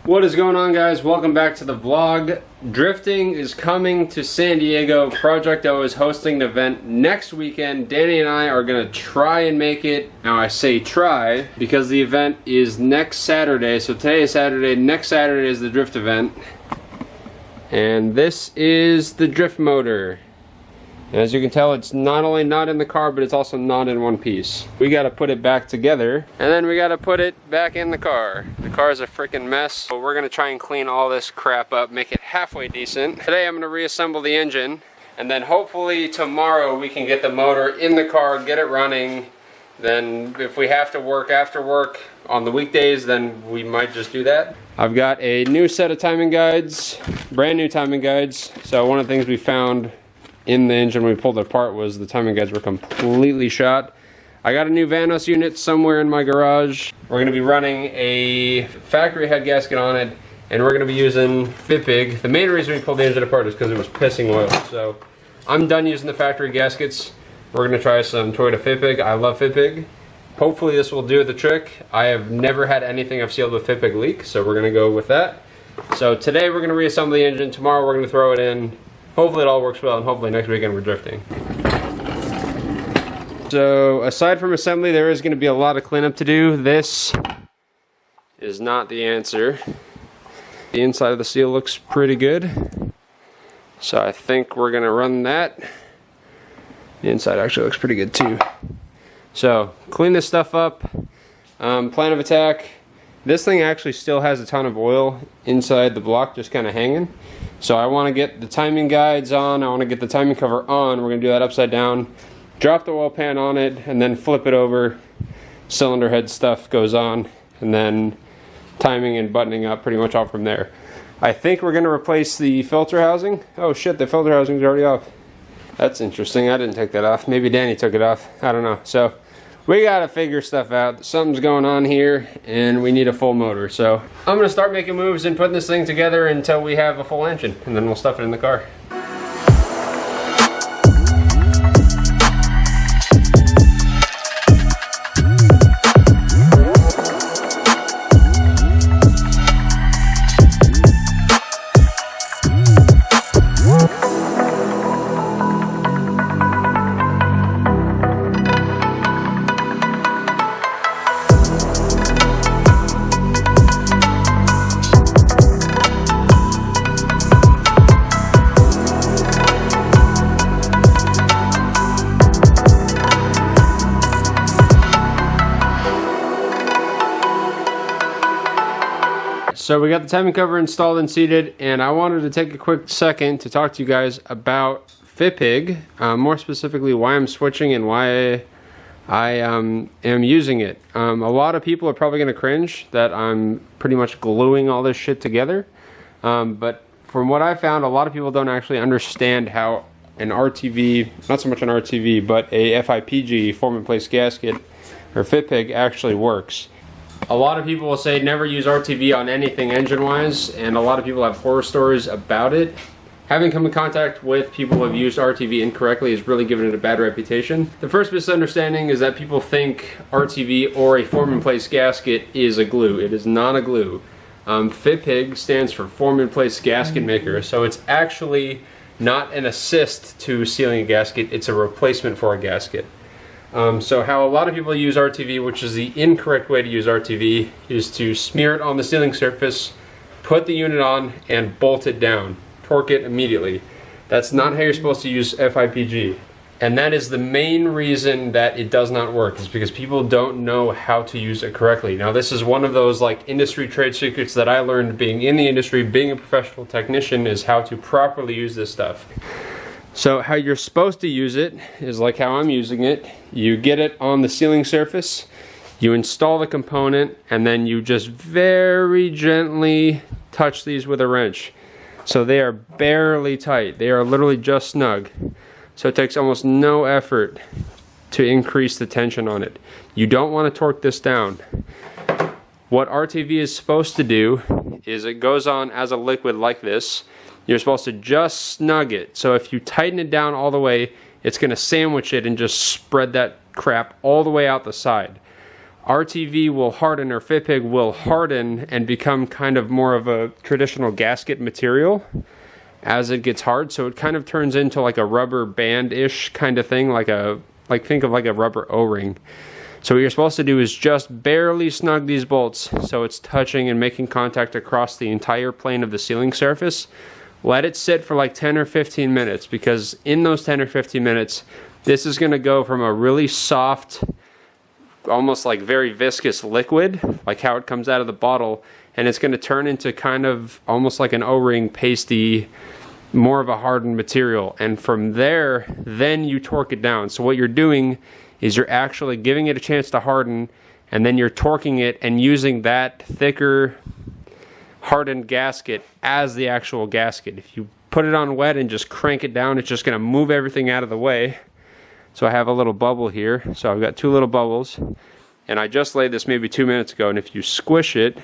What is going on, guys? Welcome back to the vlog. Drifting is coming to San Diego. Project O is hosting an event next weekend. Danny and I are gonna try and make it. Now I say try because the event is next Saturday. So today is Saturday, next Saturday is the drift event. And this is the drift motor. And as you can tell, it's not only not in the car, but it's also not in one piece. We gotta put it back together, and then we gotta put it back in the car. The car is a freaking mess, so we're gonna try and clean all this crap up, make it halfway decent. Today I'm gonna reassemble the engine, and then hopefully tomorrow we can get the motor in the car, get it running. Then if we have to work after work on the weekdays, then we might just do that. I've got a new set of timing guides, brand new timing guides. So one of the things we found in the engine when we pulled it apart was the timing guides were completely shot. I got a new Vanos unit somewhere in my garage. We're going to be running a factory head gasket on it, and we're going to be using Fitbig. The main reason we pulled the engine apart is because it was pissing oil. So I'm done using the factory gaskets. We're going to try some Toyota Fitbig. I love Fitbig. Hopefully this will do the trick. I have never had anything I've sealed with Fitbig leak, so we're going to go with that. So today we're going to reassemble the engine. Tomorrow we're going to throw it in. Hopefully it all works well, and hopefully next weekend we're drifting. So aside from assembly, there is going to be a lot of cleanup to do. This is not the answer. The inside of the seal looks pretty good, so I think we're going to run that. The inside actually looks pretty good too. So clean this stuff up. Plan of attack. This thing actually still has a ton of oil inside the block, just kind of hanging. So I want to get the timing guides on, I want to get the timing cover on. We're going to do that upside down, drop the oil pan on it, and then flip it over. Cylinder head stuff goes on, and then timing and buttoning up pretty much all from there. I think we're going to replace the filter housing. Oh shit, the filter housing's already off. That's interesting, I didn't take that off. Maybe Danny took it off, I don't know. So we gotta figure stuff out. Something's going on here, and we need a full motor. So I'm gonna start making moves and putting this thing together until we have a full engine, and then we'll stuff it in the car. So we got the timing cover installed and seated, and I wanted to take a quick second to talk to you guys about Fitbig, more specifically why I'm switching and why I am using it. A lot of people are probably going to cringe that I'm pretty much gluing all this shit together, but from what I found, a lot of people don't actually understand how an RTV, not so much an RTV, but a FIPG, form-in-place gasket, or Fitbig actually works. A lot of people will say never use RTV on anything engine-wise, and a lot of people have horror stories about it. Having come in contact with people who have used RTV incorrectly has really given it a bad reputation. The first misunderstanding is that people think RTV or a form-in-place gasket is a glue. It is not a glue. Fitbig stands for form-in-place gasket maker, so it's actually not an assist to sealing a gasket, it's a replacement for a gasket. So how a lot of people use RTV, which is the incorrect way to use RTV, is to smear it on the sealing surface, put the unit on, and bolt it down. Torque it immediately. That's not how you're supposed to use FIPG. And that is the main reason that it does not work, is because people don't know how to use it correctly. Now this is one of those like industry trade secrets that I learned being in the industry, being a professional technician, is how to properly use this stuff. So how you're supposed to use it is like how I'm using it. You get it on the sealing surface, you install the component, and then you just very gently touch these with a wrench. So they are barely tight. They are literally just snug. So it takes almost no effort to increase the tension on it. You don't want to torque this down. What RTV is supposed to do is it goes on as a liquid like this. You're supposed to just snug it. So if you tighten it down all the way, it's going to sandwich it and just spread that crap all the way out the side. RTV will harden, or fit pig will harden and become kind of more of a traditional gasket material as it gets hard. So it kind of turns into like a rubber band-ish kind of thing, like think of like a rubber O-ring. So what you're supposed to do is just barely snug these bolts so it's touching and making contact across the entire plane of the sealing surface. Let it sit for like 10 or 15 minutes, because in those 10 or 15 minutes, this is going to go from a really soft, almost like very viscous liquid, like how it comes out of the bottle, and it's going to turn into kind of almost like an O-ring, pasty, more of a hardened material. And from there, then you torque it down. So what you're doing is you're actually giving it a chance to harden, and then you're torquing it and using that thicker hardened gasket as the actual gasket. If you put it on wet and just crank it down, it's just going to move everything out of the way. So I have a little bubble here. So I've got 2 little bubbles, and I just laid this maybe 2 minutes ago, and if you squish it,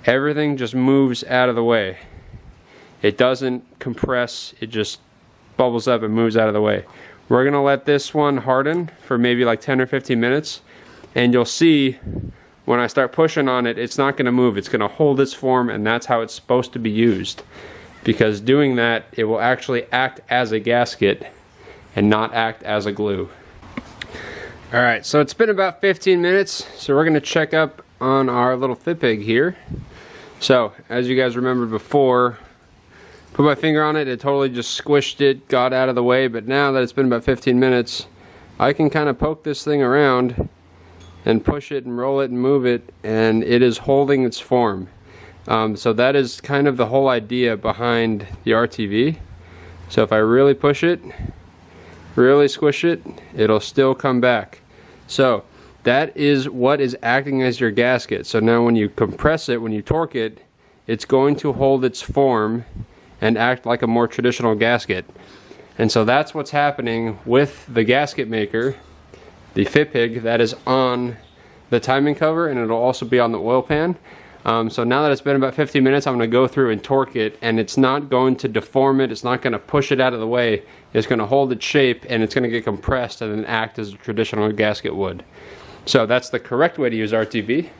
everything just moves out of the way. It doesn't compress, it just bubbles up and moves out of the way. We're going to let this one harden for maybe like 10 or 15 minutes, and you'll see when I start pushing on it, it's not going to move. It's going to hold its form, and that's how it's supposed to be used. Because doing that, it will actually act as a gasket and not act as a glue. Alright, so it's been about 15 minutes, so we're going to check up on our little fit pig here. So, as you guys remembered before, put my finger on it, it totally just squished it, got out of the way, but now that it's been about 15 minutes, I can kind of poke this thing around and push it and roll it and move it, and it is holding its form. So that is kind of the whole idea behind the RTV. So if I really push it, really squish it, it'll still come back. So that is what is acting as your gasket. So now when you compress it, when you torque it, it's going to hold its form and act like a more traditional gasket. And so that's what's happening with the gasket maker, the fit pig, that is on the timing cover, and it'll also be on the oil pan. So now that it's been about 15 minutes, I'm going to go through and torque it, and it's not going to deform it, it's not going to push it out of the way, it's going to hold its shape, and it's going to get compressed and then act as a traditional gasket would. So that's the correct way to use RTV.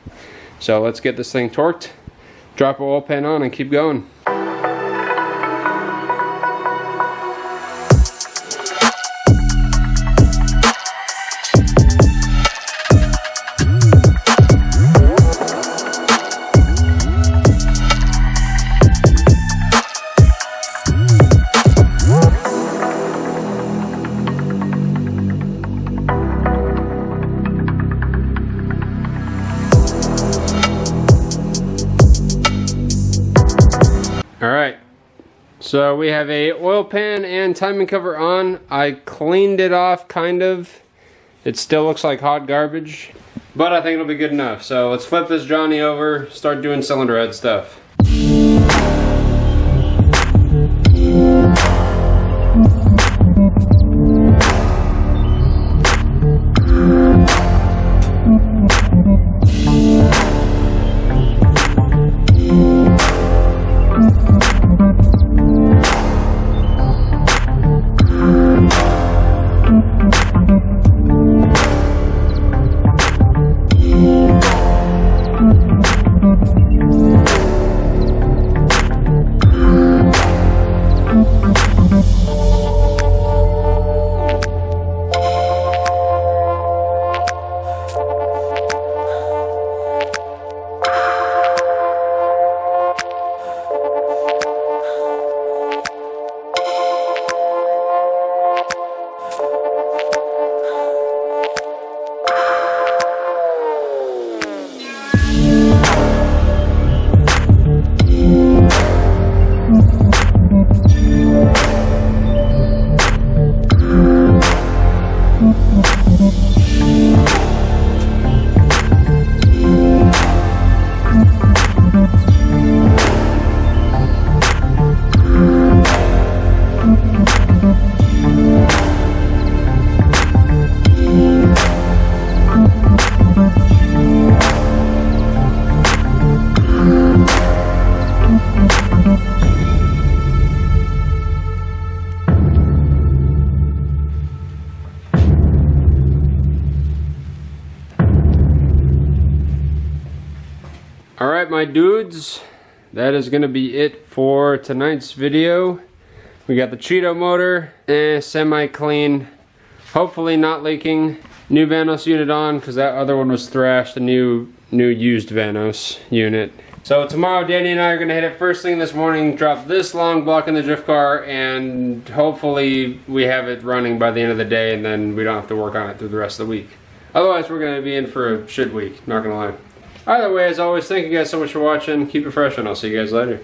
So let's get this thing torqued, drop our oil pan on, and keep going. Alright, so we have a oil pan and timing cover on. I cleaned it off, kind of. It still looks like hot garbage, but I think it'll be good enough. So let's flip this Johnny over, start doing cylinder head stuff. Alright, my dudes, that is going to be it for tonight's video. We got the Cheeto motor, semi-clean, hopefully not leaking. New Vanos unit on, because that other one was thrashed, a new used Vanos unit. So tomorrow, Danny and I are going to hit it first thing this morning, drop this long block in the drift car, and hopefully we have it running by the end of the day, and then we don't have to work on it through the rest of the week. Otherwise, we're going to be in for a shit week, not going to lie. Either way, as always, thank you guys so much for watching. Keep it fresh, and I'll see you guys later.